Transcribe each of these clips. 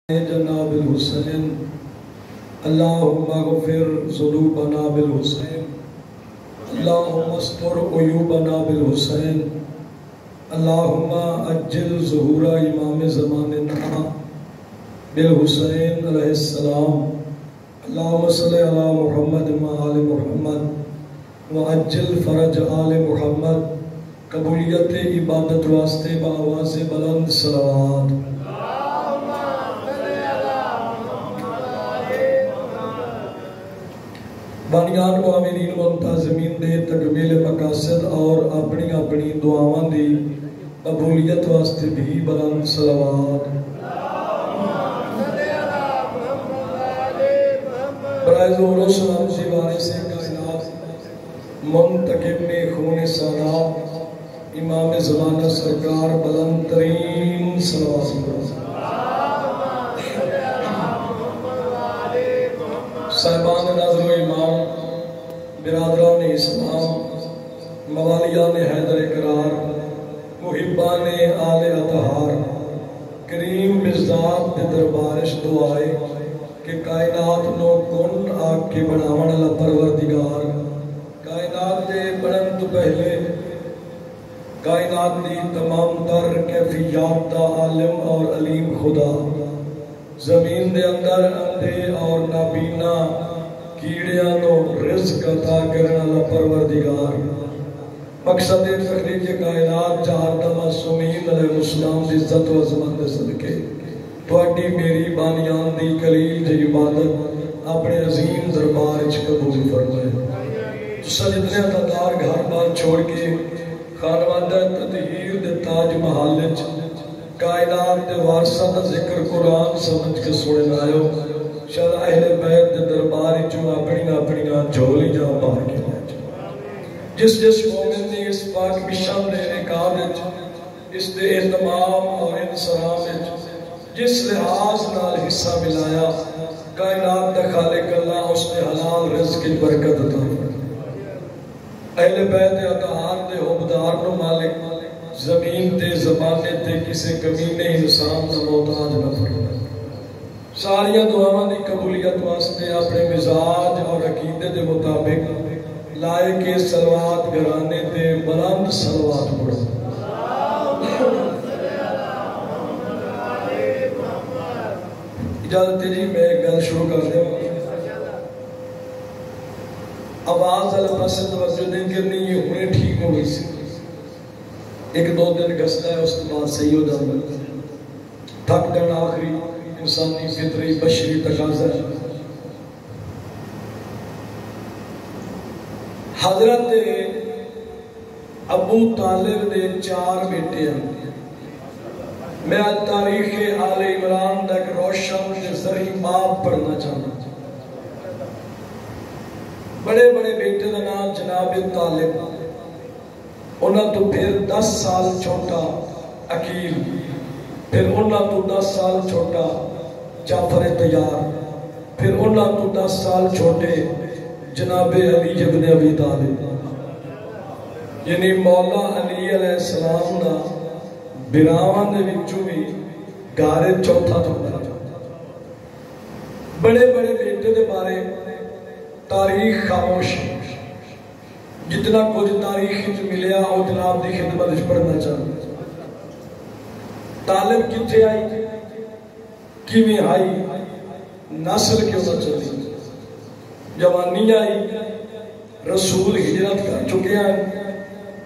جناب الحسین اللہم اغفر ذنوبنا بالحسین اللہم استر عیوبنا بالحسین اللہم اجل ظہور امام زماننا بالحسین علیہ السلام اللہم صلی علی محمد و آل محمد وعجل فرج آل محمد قبولیت عبادت واسطے بآواز بلند صلوات بانیان و آمینین منتظمین دے تکمیل مقاصد اور اپنی اپنی دعاواں دی قبولیت واسطے بھی بلند صلوات برائے ظہور و سلام سے وارث کائنات منتقم خون سادات امام زمانہ سرکار بلند ترین صلوات صاحبان نظر و امام برادران اسلام موالیان حیدر اقرار محبان آل اطہار کریم بذات دے دربارش دعائے کہ کائنات نو کن آگ کے بناون اللہ پروردگار کائنات دے بنن تو پہلے کائنات دی تمام تر کیفیات دا عالم اور علیم خدا زمین دے اندر اندھے اور نابینا کیڑیاں نو رزق عطا کرنا اللہ پروردگار مقصد تخلیق کائنات چار معصومین علیہ السلام دی عزت و عظمت دے صدقے تواڈی میری بانیان دی کلیل دی عبادت اپنے عظیم دربار وچ قبول فرمائے تساں جتنے عطادار گھر بار چھوڑ کے خانوادہ تطہیر دے تاج محل وچ کائنات دے وارثاں دا ذکر قرآن سمجھ کے سنے آئے شاید اہل بیت دے درباری جو اپنی جھولی جا باہر کے لے جس مومن نے اس پاک مشان دے نکاح اس دے اہتمام اور انصرام جس لحاظ نال حصہ ملایا کائنات دا خالق اللہ اس نے حلال رزق کی برکت عطا اہل بیت اطہار دے حبدار نو مالک زمین تے زمانے تے کسے کمینے انسان نہ محتاج نہ فرمائے ساریاں دعاواں دی قبولیت واسطے اپنے مزاج اور عقیدے دے مطابق لائے کے صلوات گھرانے تے بلند صلوات پڑھو اجازت جی میں ایک گل شروع کر دیں آواز الفاظ توجہ دیں کرنی یہ ہونے ٹھیک ہو گئی سی ایک دو دن گھستا ہے اس کے بعد صحیح ہو جاتا ہے تھک جانا آخری انسانی فطری بشری تقاضا ہے حضرت ابو طالب نے 4 بیٹے ہیں میں آج تاریخ آل عمران دا ایک روشن زرعی باب پڑھنا چاہتا ہوں بڑے بڑے بیٹے دا نام جناب طالب انہاں تو پھر 10 سال چھوٹا عقیل پھر انہاں تو 10 سال چھوٹا جعفر طیار پھر انہاں تو 10 سال چھوٹے جناب علی ابن ابی طالب یعنی مولا علی علیہ السلام دا براوان دے وچوں بھی گارے چوتھا چھوٹا بڑے بڑے بیٹے دے بارے تاریخ خاموش جتنا کچھ تاریخی جو ملیا وہ جناب دی خدمت اس پڑھنا چاہتا طالب کتھے آئی کیویں آئی نسل کیوں نہ چلی جوانی آئی رسول ہجرت کر چکے ہیں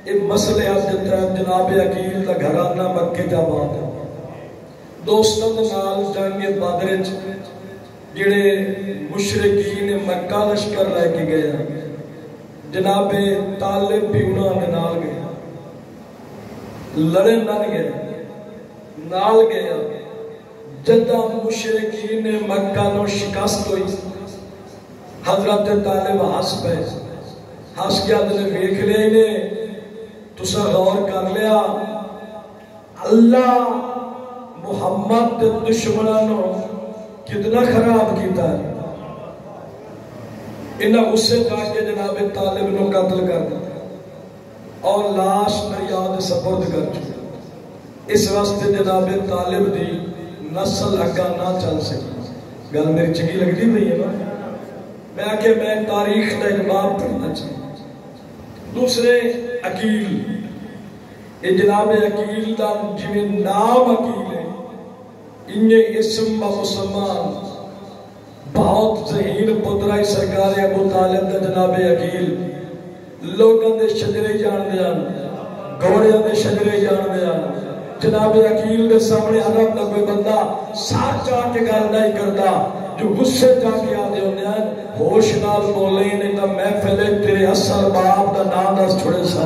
ایک مسئلہ ہے جناب عقیل دا گھرانہ مکہ دا بات دوستان نال جنگ بدر جڑے مشرکین مکہ لشکر لے کے گئے جناب طالب بھی انہوں نے نال گیا لڑن نہ گیا نال گیا جدہ مشرکین مکہ نو شکست ہوئی حضرت طالب ہس پہ ہس کے آدھے ویکھ لیا انہیں تسا غور کر لیا اللہ محمد دشمنانو کتنا خراب کیتا ہے انہاں غصے جا کے جناب طالب نو قتل کر دیا اور لاش دریاد سپرد کر چکے اس واسطے جناب طالب دی نسل اگا نہ چل سکی. گل میری چنگی لگتی پئی ہے نا. میں آ کے میں تاریخ کا ایک باب پڑھنا چاہوں. دوسرے عقیل، یہ جناب عقیل دا جویں نام عقیل ہے انہیں اسم با مسلمان بہت ذہین پترائی سرکار ابو طالب دا جناب عقیل لوگوں دے شجرے جان دیا، گھوڑیاں دے شجرے جان دیا. جناب عقیل دے سامنے عرب دا کوئی بندہ ساتھ جا کے گل نہیں کرتا، جو غصے جا کے آدھے ہونے ہیں ہوش نال بولے نہیں تو محفل تیرے اثر باپ دا نام دس چھوڑے سا.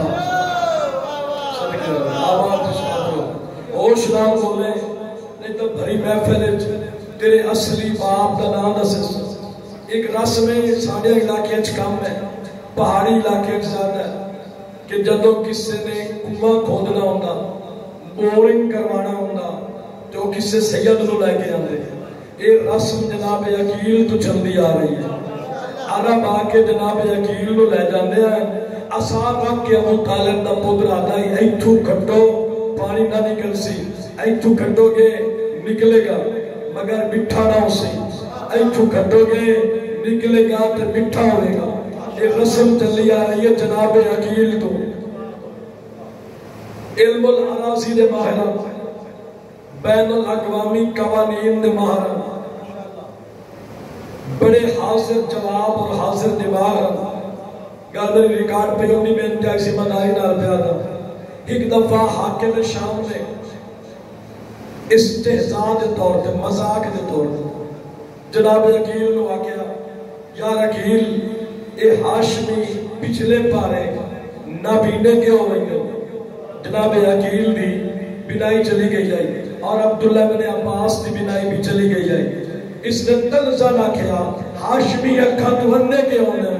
ہوش نال بولے نہیں تو بھری محفل تیرے اصلی باپ دا نام دس. ایک رسم ساڑھے علاقے کم ہے، پہاڑی علاقے زیادہ ہے کہ جدو کسی نے کنواں کھودنا ہوتا، بورنگ کروانا ہوتا تو کسی سید نو لے کے آتے. یہ رسم جناب عقیل تو چلتی آ رہی ہے. عرب آ کے جناب عقیل نو لے جاندے ہیں. آسان رکھ کے ابو طالب دا پتر آتا ہے ایتھوں کٹو پانی نہ نکل سی، ایتھوں کٹو گے نکلے گا مگر مٹھا نہ ہو سی، ایتھوں کٹو گے نکلے گا تو مٹھا ہوئے گا. یہ رسم چلی آ رہی ہے جناب عقیل تو. علم العراضی دے ماہران، بین الاقوامی قوانین دے ماہران، بڑے حاضر جواب اور حاضر دماغ. گل میری ریکارڈ پہ ہونی میں انتہائی ذمہ-داری نال پیا تھا. ایک دفعہ حاکم شام نے استہزاء دے طور تے مذاق دے طور تے جناب عقیل نو آکھیا یار عقیل اے ہاشمی پچھلے پارے نابینے کے ہو گئے. جناب عقیل دی بنائی چلی گئی جائے اور عبداللہ بن عباس دی بنائی بھی چلی گئی جائے. اس نے تلزہ نہ کیا ہاشمی اکھا تو اننے کے ہونے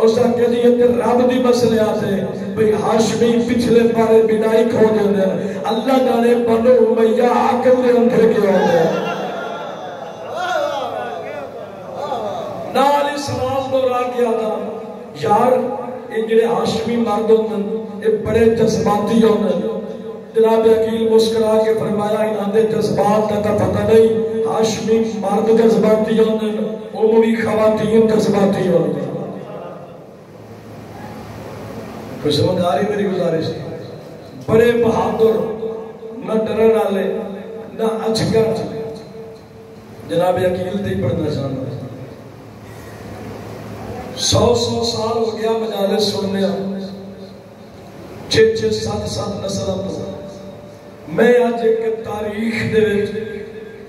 اس نے کہا یہ رب دی مسئلے آتے بھئی ہاشمی پچھلے پارے بنائی کھو دینے اللہ جانے بنو امیہ آکر دے اندھر کے ہونے. نال اسلام دو را کیا تھا یار یہ جڑے ہاشمی مرد ہونے یہ بڑے جذباتی ہونے. جناب عقیل مسکرا کے فرمایا انہاں دے جذبات کا پتہ نہیں، ہاشمی مرد جذباتی ہونے عمومی خواتین جذباتی ہونے. کوئی سمجھداری میری گزارش بڑے بہادر نہ ڈرن والے نہ اچکر. جناب عقیل تے پڑھنا چاہنا 100 سال ہو گیا مجالس سننے 6 7 نسل تو. میں آج ایک تاریخ دے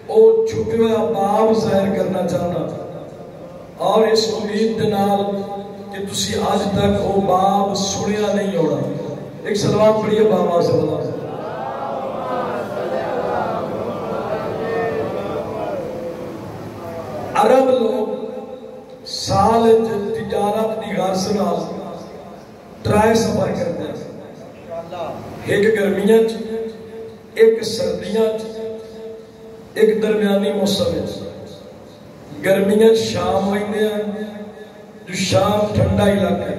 او چھپے ہوا باب ظاہر کرنا چاہنا اور اس امید دے نال کہ تسی آج تک وہ باب سنیا نہیں ہونا. ایک سلوات پڑھیے بابا صلی اللہ علیہ وسلم. عرب لوگ سال تجارت دی غرض نال 3 سفر کرتے ہیں. ایک گرمیاں ایک سردیاں ایک درمیانی موسم. گرمیاں شام ہوئے ہیں جو شام ٹھنڈا علاقہ ہے،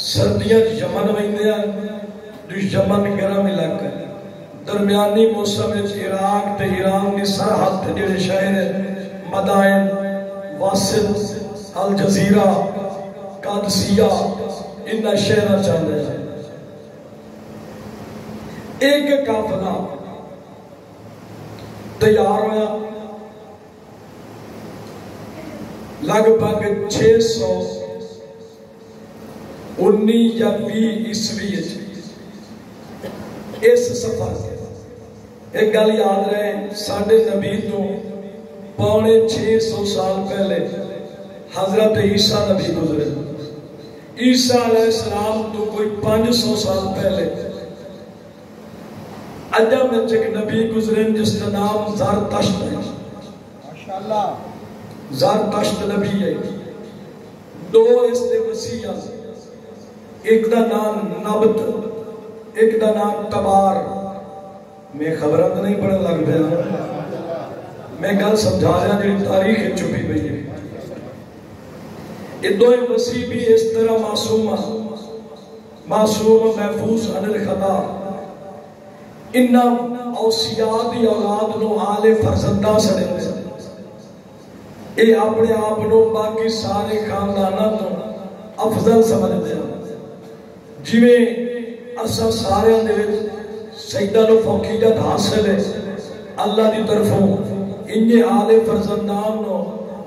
سردیاں یمن ہوئے ہیں جو یمن گرم علاقہ ہے. درمیانی موسم عراق تے ایران کی سرحد تے جڑے شہر مدائن واسط الجزیرہ قادسیہ انہاں شہراں چاہتے ہیں. ایک قافلہ تیار ہوا لگ بھگ 619 یا 20 عیسوی. اس سفر ایک گل یاد رہے ساڈے نبی تو 650 سال پہلے حضرت عیسیٰ نبی گزرے. عیسیٰ علیہ السلام تو کوئی 500 سال پہلے عجم میں ایک نبی گزرے جس کا نام زرتشت ہے. ماشاءاللہ زرتشت نبی ہے. 2 اس نے وسیع ایک دا نام نبت ایک دا نام تبار. میں خبرات نہیں پڑھنے لگ پیا، میں گل سمجھا رہا جی تاریخ چھپی پئی ہے. یہ 2 وسیع بھی اس طرح معصوم محفوظ عن الخطا. انہاں اوصیاء دی اولاد نو آل فرزندہ سڑے دے اے اپنے آپ نو باقی سارے خاندانہ تو افضل سمجھ دے جویں اسا سارے دے سیدہ نو فوقیت حاصل ہے اللہ دی طرفوں انجے آل فرزندان نو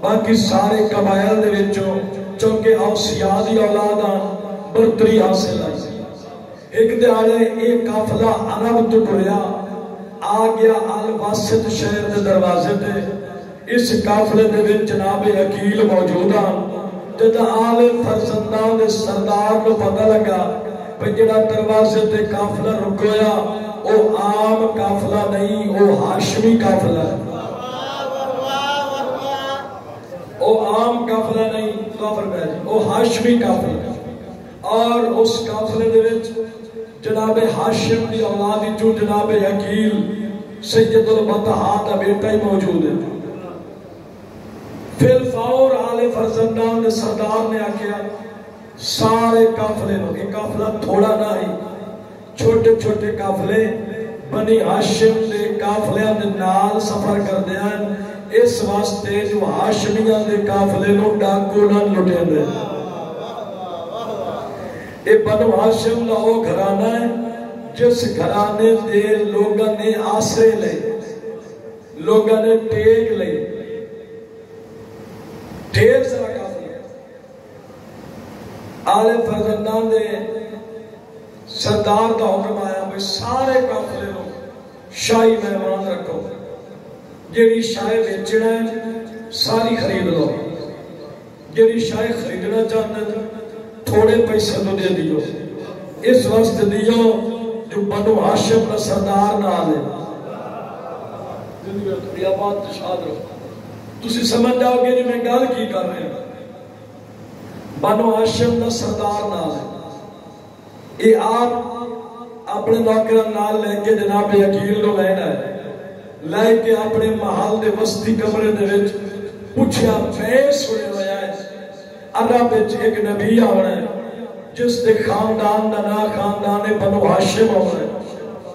باقی سارے قبائل دے وچوں چونکہ اوصیاء دی اولاداں برتری حاصل ہے ایک دیارے ایک قافلہ عرب تو ٹریا آ گیا الواسط شہر دے دروازے تے اس قافلے دے وچ جناب عقیل موجود ہیں جد آل فرزندان دے سردار کو پتہ لگا کہ جڑا دروازے تے قافلہ رکویا او عام قافلہ نہیں او ہاشمی قافلہ ہے او عام قافلہ نہیں او ہاشمی قافلہ ہے اور اس قافلے دے وچ جناب ہاشم دی اولاد جو جناب عقیل سید البطحاء دا بیٹا ہی موجود ہے پھر فور آل فرزندان دے سردار نے آکیا سارے قافلے نو ایک قافلہ تھوڑا نہ ہی چھوٹے چھوٹے قافلے بنی ہاشم دے قافلیاں دے نال سفر کر دیا اس واسطے جو ہاشمیاں دے قافلے نو ڈاکو نہ لٹے دے اے بنو ہاشم دا وہ گھرانہ ہے جس گھرانے دے لوگاں نے آسرے لے لوگاں نے ٹیک لے ڈھیر سارا قافلہ آل فرزندان دے سردار دا حکم آیا بھئی سارے قافلے نو شاہی مہمان رکھو جیڑی شاہی بیچنا ہے ساری خرید لو جیڑی شاہی خریدنا چاہتے ہیں تھوڑے پیسے تو دے دیو اس وقت دیو جو بنو ہاشم کا سردار نہ آلے یہ بات تشاد رہو تسی سمجھ جاؤ گے جو میں گال کی کر رہے ہیں بنو ہاشم کا سردار نہ آلے یہ آپ اپنے نوکران نال لے کے جناب عقیل کو لینا ہے لے کے اپنے محل دے وسطی کمرے دے وچ پوچھیا فیس ہوئے ہویا ہے عرب وچ ایک نبی آونا ہے جس دے خاندان دا نا خاندان بنو ہاشم آونا ہے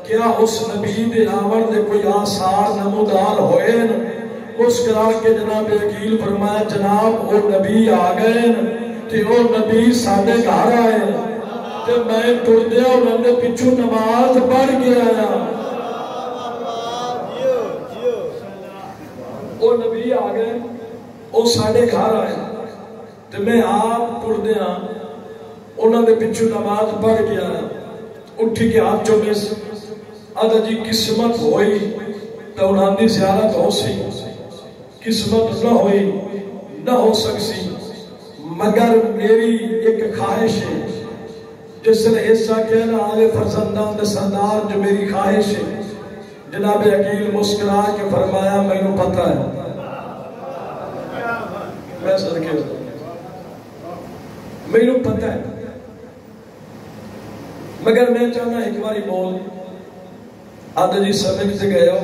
کیا اس نبی دے آور دے کوئی آثار نمودار ہوئے اس قرار کے جناب عقیل فرمایا جناب وہ نبی آگئے تے وہ نبی سادے گھر آئے تے میں ٹر دیا انہوں نے پچھو نماز پڑھ گیا وہ نبی آگئے وہ سادے گھر آئے تو میں آپ ٹر دیا انہوں نے پچھو نماز پڑھ گیا اٹھی کے آپ جو میں آدھا جی قسمت ہوئی تو انہوں نے زیارت ہو سی قسمت نہ ہوئی نہ ہو سکسی مگر میری ایک خواہش ہے جس نے ایسا کہنا آل فرزندان دے سردار جو میری خواہش ہے جناب عقیل مسکرا کے فرمایا میں نے پتہ ہے میں صدقے میں نے پتہ ہے مگر میں چاہنا ایک باری بول آدھا جی سمجھتے گئے ہو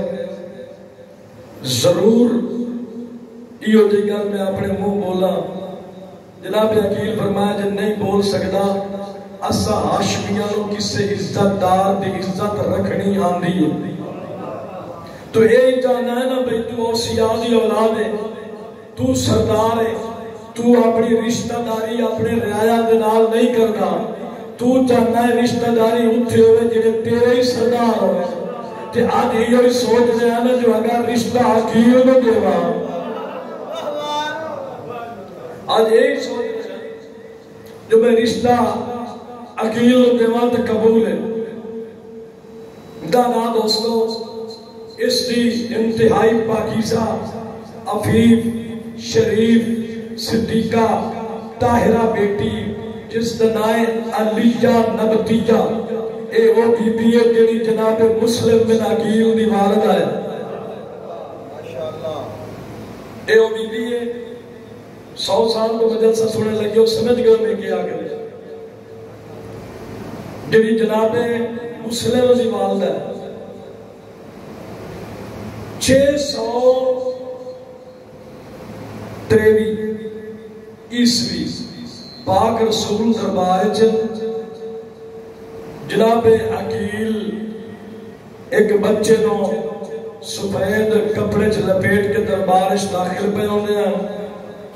ضرور ایو جی گل میں اپنے منہ بولا جناب عقیل فرمایا جن نہیں بول سکتا اسا ہاشمیاں نو کسے عزت دار دی عزت رکھنی آندی ہے تو یہی جانا ہے نا بھئی تو اوصیاء دی اولاد ہے تو سردار ہے تو اپنی رشتہ داری اپنے رعایا دے نال نہیں کرنا تو چاہنا ہے رشتہ داری اتھے ہوئے جنہیں تیرے ہی سردار ہوئے کہ آج یہ سوچ رہے ہیں نا جو اگر رشتہ عقیل نو دیوا آج یہی سوچ رہے ہیں جو میں رشتہ عقیل نو دیوا تو قبول ہے دانا دوستو اس دی انتہائی پاکیزہ عفیف شریف صدیقہ طاہرہ بیٹی جس دنائے علیہ نبتیہ اے وہ بی بی ہے جنہی جناب مسلم بن عقیل دی والدہ ہے اے وہ بی بی ہے 100 سال کو مجلسہ سنے لگے وہ سمجھ گئے میں کیا گئے جنہی جناب مسلم دی والدہ ہے 623 عیسوی پاک رسول دربار جناب عقیل ایک بچے نو سفید کپڑے چ لپیٹ کے دربار وچ داخل پہ ہوندے ہیں،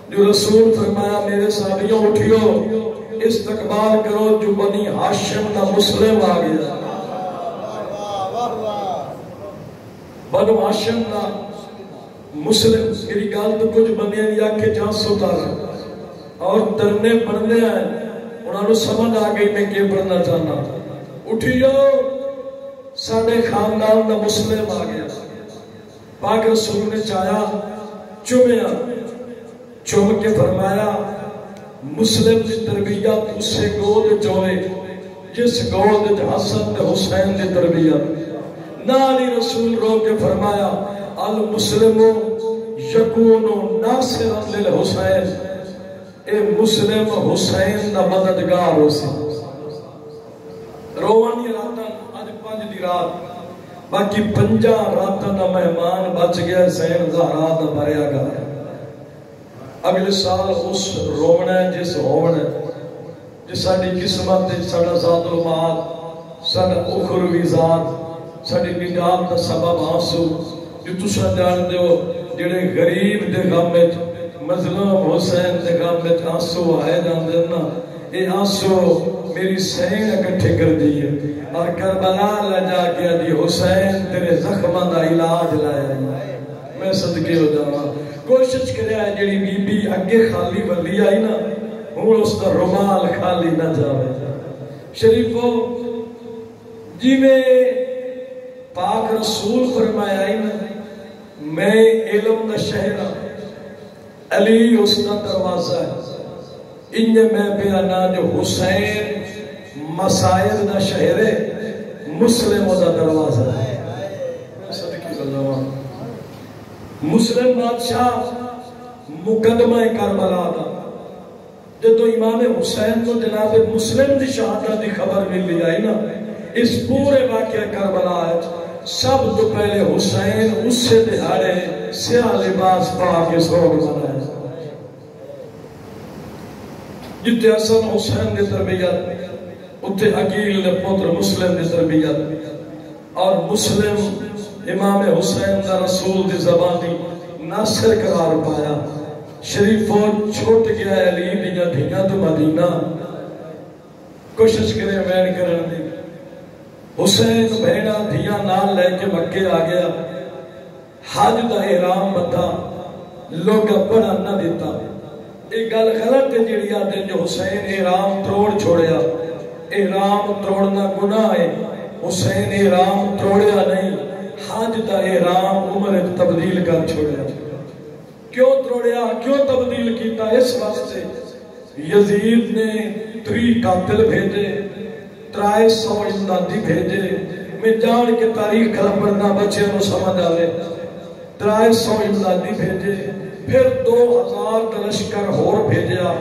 جو رسول فرمایا میرے صحابیوں اٹھیو استقبال کرو جو بنی ہاشم دا مسلم آ گیا، بنو ہاشم دا مسلم۔ میری گل تو کچھ بندیاں دی آنکھیں جان سوتا اور ترنے پڑھنے ہیں، انہوں نے سمجھ آ گئی میں کیا پڑھنا چاہنا۔ اٹھیو ساڑھے خاندان دا مسلم آ گیا، پاک رسول نے چاہیا چومیا، چوم کے فرمایا مسلم دی تربیت اسے گود چوئے جس گود حسن دے حسین دی تربیت۔ نالی رسول رو کے فرمایا المسلم یکون ناصرا للحسین، اے مسلم حسین دا مددگار ہو سی۔ روانی راتاں آج 5 دی رات، باقی 5 راتاں دا مہمان بچ گیا حسین زہرا دا مریا گا۔ اگلے سال اس رونا ہے جس ہونا ہے جس ساڑی قسمت ہے، ساڑا ذات المعاد، ساڑا اخروی ذات، ساڑی نجات دا سبب آنسو جو تسا جان دے ہو، جڑے غریب دے غم وچ مظلوم حسین دے غم وچ آنسو آئے جان دے نا، اے آنسو میری سین اکٹھے کر دیئے اور کربلا لے جا کے دی حسین تیرے زخمہ دا علاج لائے۔ میں صدقے ہو جاؤں کوشش کرے آئے جڑی بی بی اگے خالی ولی آئی نا ہوں اس کا رومال خالی نہ جاوے۔ شریفو جی میں پاک رسول فرمایا آئی نا میں علم دا شہرہ علی اس کا دروازہ ہے، انجھے میں بیانا جو حسین مسائل دا شہر ہے مسلم دا دروازہ ہے۔ صدقی اللہ مسلم بادشاہ مقدمہ کربلا دا جدو امام حسین کو جناب مسلم دی شہادت دی خبر ملی آئی نا، اس پورے واقعہ کربلا ہے سب تو پہلے حسین اس سے دہاڑے سیاہ لباس پا کے سوگ بنائے، جتے حسن حسین دی تربیت اتھے عقیل نے پتر مسلم دی تربیت، اور مسلم امام حسین دا رسول دی زبان دی ناصر قرار پایا۔ شریفوں چھوٹ گیا علی دیاں دھیاں تو مدینہ، کوشش کرے وین کرن دی، حسین بہنا دھیاں نال لے کے مکے آ گیا، حج دا احرام بتا لوگ بڑا نہ دیتا۔ ایک گل غلط ہے جڑی آتے جو حسین احرام توڑ چھوڑیا، احرام توڑنا گناہ ہے، حسین احرام توڑیا نہیں، حج دا احرام عمر تبدیل کر چھوڑیا۔ کیوں توڑیا کیوں تبدیل کیتا؟ اس واسطے یزید نے 3 قاتل بھیجے، 300 امدادی بھیجے، میں جان کے تاریخ پڑھنا بچے نو سمجھ آوے، 300 امدادی بھیجے، پھر 2000 لشکر ہور بھیجیا،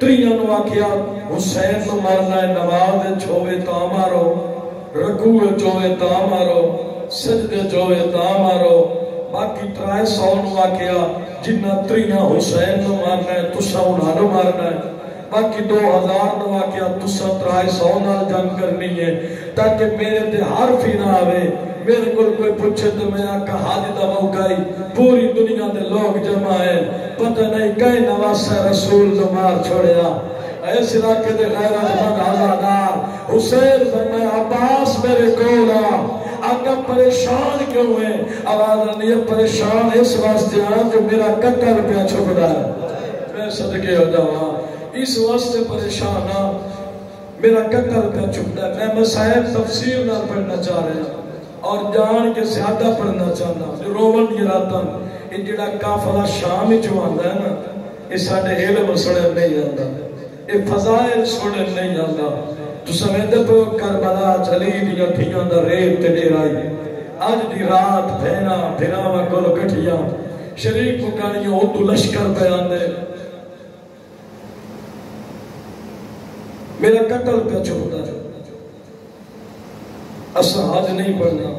3 نو آکھیا حسین نو مارنا ہے، نماز چھوے تا مارو، رکوع چھوے تا مارو، سجدے چھوے تا مارو، باقی 300 نو آکھیا جنہ 3 حسین نو مارنا ہے تسا انہاں نو مارنا ہے، باقی 2000 نو آکھیا تسا 300 نال جنگ کرنی ہے تاکہ میرے تے حرف ہی نہ آوے، میرے کو کوئی پوچھے تو میں آکا حاج دا موقع ہی پوری دنیا دے لوگ جمع ہے، پتہ نہیں کئی نواسہ رسول نو مار چھوڑیا۔ ایس علاقے دے غیرت مند آزادار حسین فرمایا عباس میرے کولا آقا پریشان کیوں ہے؟ آواز نہیں پریشان اس واسطے آن جو میرا قتل پہ چھپ رہا ہے، میں صدقے ہو جاؤں اس واسطے پریشان ہاں میرا قتل پہ چھپ رہا ہے۔ میں مسائل تفسیر نہ پڑھنا چاہ رہا ہوں اور جان کے زیادہ پڑھنا چاہنا جو رومن یہ راتاں یہ جڑا کافلہ شام جو آندا ہے نا یہ ساڑھے علم سڑن نہیں آندا، یہ فضائل سڑن نہیں آندا۔ تو سمیدہ پہ کربلا چلی دیا دھیاں دا ریب تے ڈیرائی، آج دی رات بھینا بھیراوہ کلو کٹھیاں شریک پکانیوں اردو لشکر بیان دے میرا قتل پہ چھوڑا اسا حج نہیں پڑھنا۔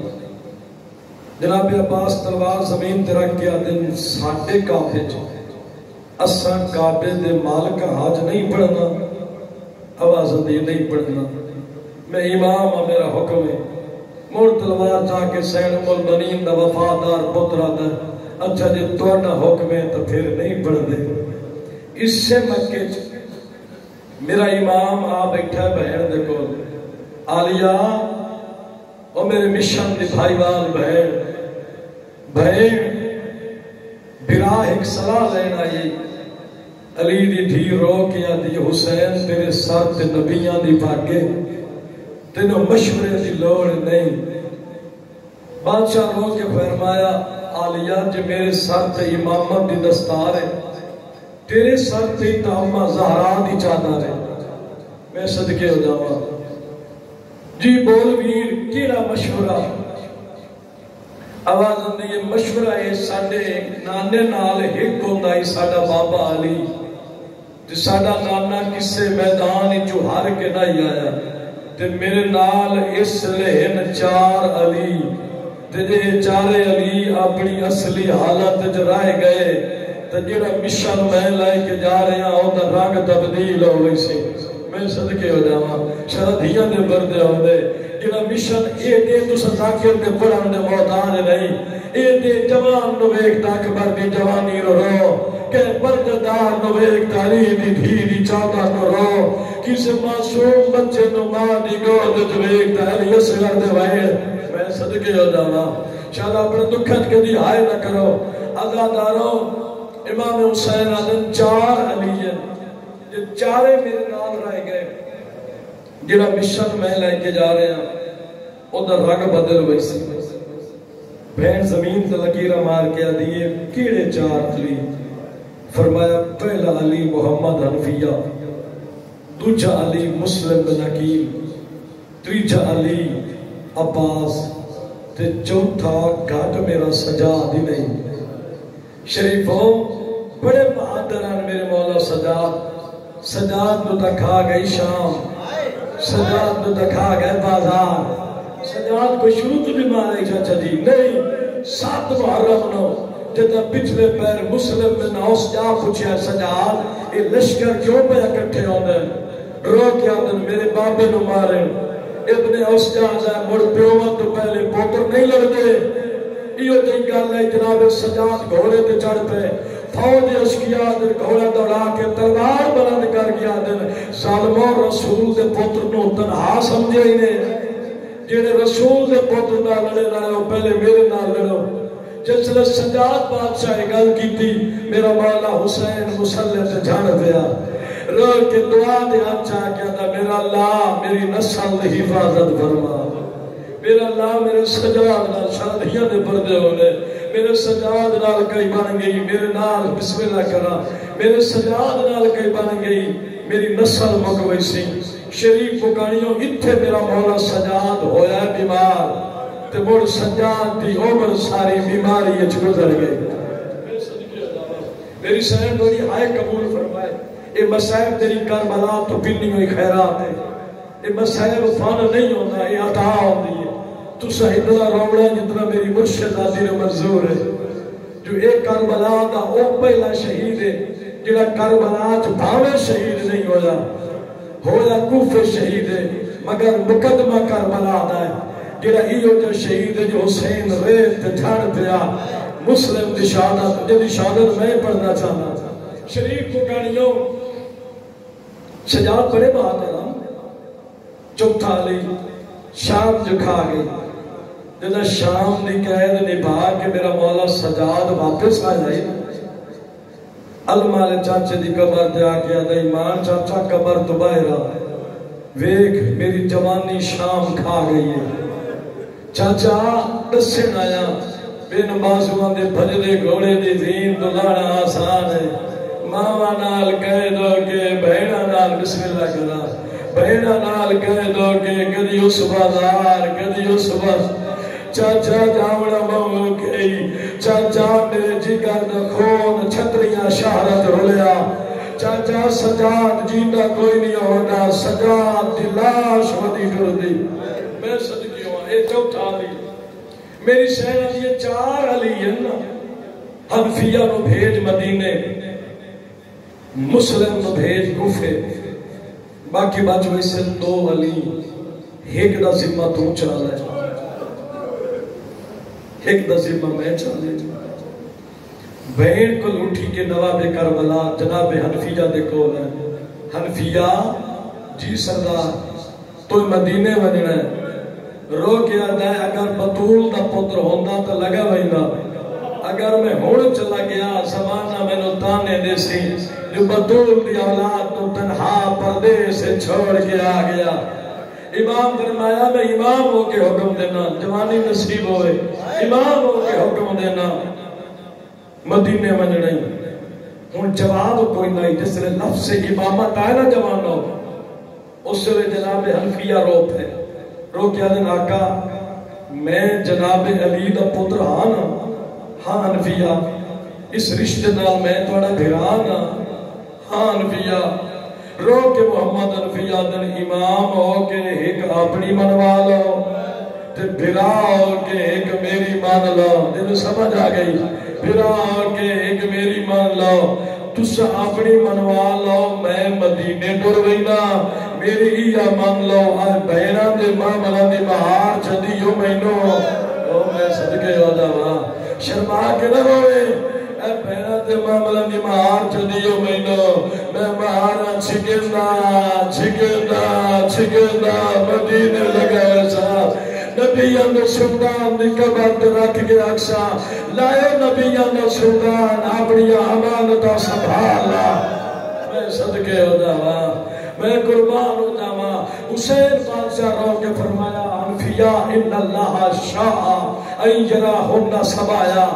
جناب عباس تلوار زمین تے رکھ کے آدھیں ساٹھے کعبے جو اسا کعبے دے مالک حج نہیں پڑھنا، آواز دی نہیں پڑھنا، میں امام ہوں میرا حکم ہے مڑ تلوار جا کے سین البنین دا وفادار پترا دا اچھا جی توڑا حکم ہے تو پھر نہیں پڑھ دے. اس سے مکے میرا امام آ بیٹھا بہن دے کو آلیا اور میرے مشن دی بھائی وال بہن برا ایک صلاح لینا آئی. علی دی دھی رو کیا دی حسین تیرے ساتھ نبیاں دی بھاگے تینوں مشورے دی لوڑ نہیں. بادشاہ رو کے فرمایا آلیا جی میرے ساتھ امامت دی دستار ہے تیرے ساتھ اماں زہرا دی چادر ہے میں صدقے ہو جاواں. جی بول ویر کیڑا مشورہ آواز اندی یہ مشورہ ہے ساڑے نانے نال ایک ہوندا ہے ساڑا بابا علی تے ساڑا نانا کسے میدان جو ہار کے نہیں آیا تے میرے نال اس لہن 4 علی تے جے چارے علی اپنی اصلی حالت جو رائے گئے تے جڑا مشن میں لائے کے جا رہے ہیں او دا رنگ تبدیل ہو گئی سی. میں صدقے ہو جاواں شردیاں دے بردے ہو دے جڑا مشن اے دے تو ذاکر دے پڑھن دے محتاج نہیں اے دے جوان نو ویکھ تاک بر دی جوانی رو کہ بردار نو ویکھ تاری دی دھی دی چادر نو رو کسے معصوم بچے نو ماں دی گود وچ ویکھ تاری اصغر دے وائے. میں صدقے ہو جاواں شاید اپنے دکھت کدی ہائے نہ کرو. عزاداروں امام حسین آدم 4 علی ہیں یہ چارے میرے نال رہ گئے جڑا مشن میں لے کے جا رہے ہیں ادھر رنگ بدل ہوئی سی. بہن زمین تے لکیرہ مار کے دیے کیڑے 4 علی. فرمایا پہلا علی محمد حنفیہ دوجا علی مسلم بن عقیل تیجا علی عباس تے چوتھا گھٹ میرا سجاد ہی نہیں. شریفوں بڑے بہادران میرے مولا سجاد نو دکھا گئی شام سجاد نو دکھا گئے بازار. سجاد کو شروع تو بھی مارے چاچا جی نہیں 7 محرم نو جدہ پچھلے پیر مسلم بن اوس جا پوچھیا سجاد یہ لشکر کیوں پہ اکٹھے ہوندے رو کیا دن میرے بابے نو مارے ابن اوس جا جائے مڑ پیومت تو پہلے پوتر نہیں لڑتے. یہ جی گل ہے جناب سجاد گھوڑے تے چڑھ پہ فوج اشکیا دن گھوڑا دوڑا کے تلوار بلند کر گیا دن ظالموں رسول دے پتر نو تنہا سمجھے ہی نے جنہیں رسول دے پتر نہ لڑے لڑو پہلے میرے نہ لڑو. جس لئے سجاد بادشاہ گل کی تھی میرا مولا حسین مسلح سے جھاڑ دیا رو کے دعا دیا چاہ کیا تھا میرا اللہ میری نسل حفاظت فرما میرا اللہ میرے سجاد نال شادیاں دے پردے ہونے میرے سجاد نال کئی بن گئی میرے نال بسم اللہ کرا میرے سجاد نال کئی بن گئی میری نسل مکوئی سی. شریف مکانیوں اتھے میرا مولا سجاد ہویا بیمار تے مڑ سجاد دی عمر ساری بیماری اچھ گزر گئی. میری سہن بڑی آئے قبول فرمائے اے مسائب تیری کربلا تو پنی ہوئی خیرات ہے اے مسائب فانا نہیں ہونا اے عطا ہوندی ہے. تو سہدنا روڑا جتنا میری مرشد آدھی نے منظور ہے جو ایک کربلا دا او پہلا شہید ہے جڑا کربلا تو بھاوے شہید نہیں ہویا کوفے شہید ہے مگر مقدمہ کربلا دا ہے جڑا ایو جو شہید ہے جو حسین ریت جھاڑ پیا مسلم دی شہادت جدی شہادت میں پڑھنا چاہنا. شریف کو کہانیوں سجاد بڑے بہادر ہم چوتھا علی شام جو کھا گئی جدہ شام دی قید نبھا کے میرا مولا سجاد واپس آ جائے المال چاچے دی قبر دے آکے آدھا ایمان چاچا قبر تو باہر ویک میری جوانی شام کھا گئی ہے چاچا دسن آیا بے نمازوان دے بھجلے گھوڑے دی زین تو لانا آسان ہے ماما نال کہہ دو کہ بہنہ نال بسم اللہ کرا بہنہ نال کہہ دو کہ کدی اس بازار کدی اس بازار چاچا جاوڑا مولو گئی چاچا میرے جگر دا خون چھتریاں شہرت رولیا چاچا سجاد جیندہ کوئی نہیں ہونا سجاد دی لاش ودی ڈر دی. میں صدقی ہوا اے چوتھا علی میری سہنہ یہ 4 علی ہیں نا حنفیہ نو بھیج مدینے مسلم نو بھیج کوفے باقی بچ ویسے 2 علی ایک دا ذمہ تو چلا لے ایک دسیبہ میں چالے بہن کو اٹھی کے نواب کربلا جناب حنفیہ دے کول ہے. حنفیہ جی سردار تو مدینے ونجنا ہے. رو کے آدھا ہے اگر بطول دا پتر ہوندہ تو لگا وینا. اگر میں ہوڑ چلا گیا زمانہ میں نو تانے دے سی جو بطول دی اولاد تو تنہا پردے سے چھوڑ کے آ گیا. امام فرمایا میں امام ہو کے حکم دینا جوانی نصیب ہوئے امام ہو کے حکم دینا مدینے ونجنا ہی. ہن جواب کوئی نہیں جس لئے لفظ امامت آئے نا جوان ہو اس لئے جناب حنفیہ رو پہ رو کیا دن آقا میں جناب علی دا پتر آنا. ہاں حنفیہ اس رشتے نال میں توڑا بھرانا. ہاں حنفیہ رو کے محمد حنفیہ دن امام ہو کے ایک اپنی منوا لو تے بھرا ہو کے ایک میری مان لو. دل سمجھ آ گئی. بھرا ہو کے ایک میری مان لو تُس اپنی منوا لو میں مدینے ڈر وینا میری ہی مان لو. آئے بہنا دے معاملہ دی بہار چدیو مینو او میں صدقے ہو جاواں شرما کے نہ روئے. اے بہنا دے معاملہ دی بہار چدیو مینو میں بہارا چھکندہ مدینے لگا سا. نبیان دا سلطان دی قبر رکھ کے اکسا لائے نبیان دا سلطان اپنی امانتا سنبھالا. میں صدقے ہو جاواں میں قربان ہو جاواں. حسین بادشاہ رو کے فرمایا حنفیہ ان اللہ شاء ان یراہن سبایا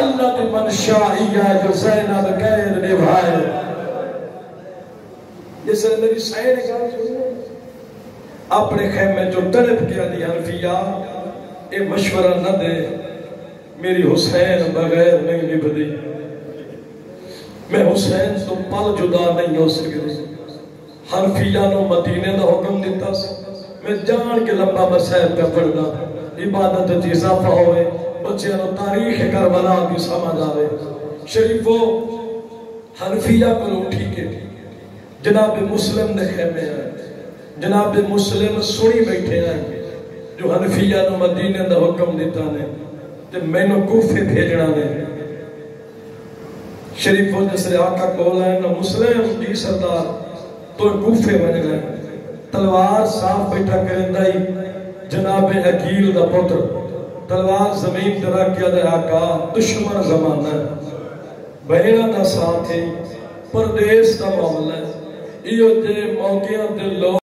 اللہ دی منشائیہ جو زینب قید نبھائے. یہ سر میری سائن کہا سنے اپنے خیمے جو تڑپ کیا دی حنفیہ اے مشورہ نہ دے میری حسین بغیر نہیں نبھدی. میں حسین تو پل جدا نہیں ہو سکتی. حنفیہ نو مدینے دا حکم دیتا میں جان کے لمبا مسائب پہ پڑھنا عبادت جی اضافہ ہوئے بچے نو تاریخ کربلا کی سمجھ آوے. شریفو حنفیہ کو اٹھی کے جناب مسلم نے خیمے ہیں جناب مسلم سوئی بیٹھے ہیں جو حنفیہ نو مدینے دا حکم دیتا نے تے میں نو کوفے بھیجنا نے. شریفو جس لئے آقا کہولا ہے نا مسلم جی سردار تو کوفے بن گئے. تلوار صاف بیٹھا کرندائی جناب عقیل دا پتر تلوار زمین ترہ کیا دے آقا دشمن زمانہ ہے بہنہ دا ساتھ ہے پردیس دا معاملہ ہے. یہ ہوتے موقعہ دے لوگ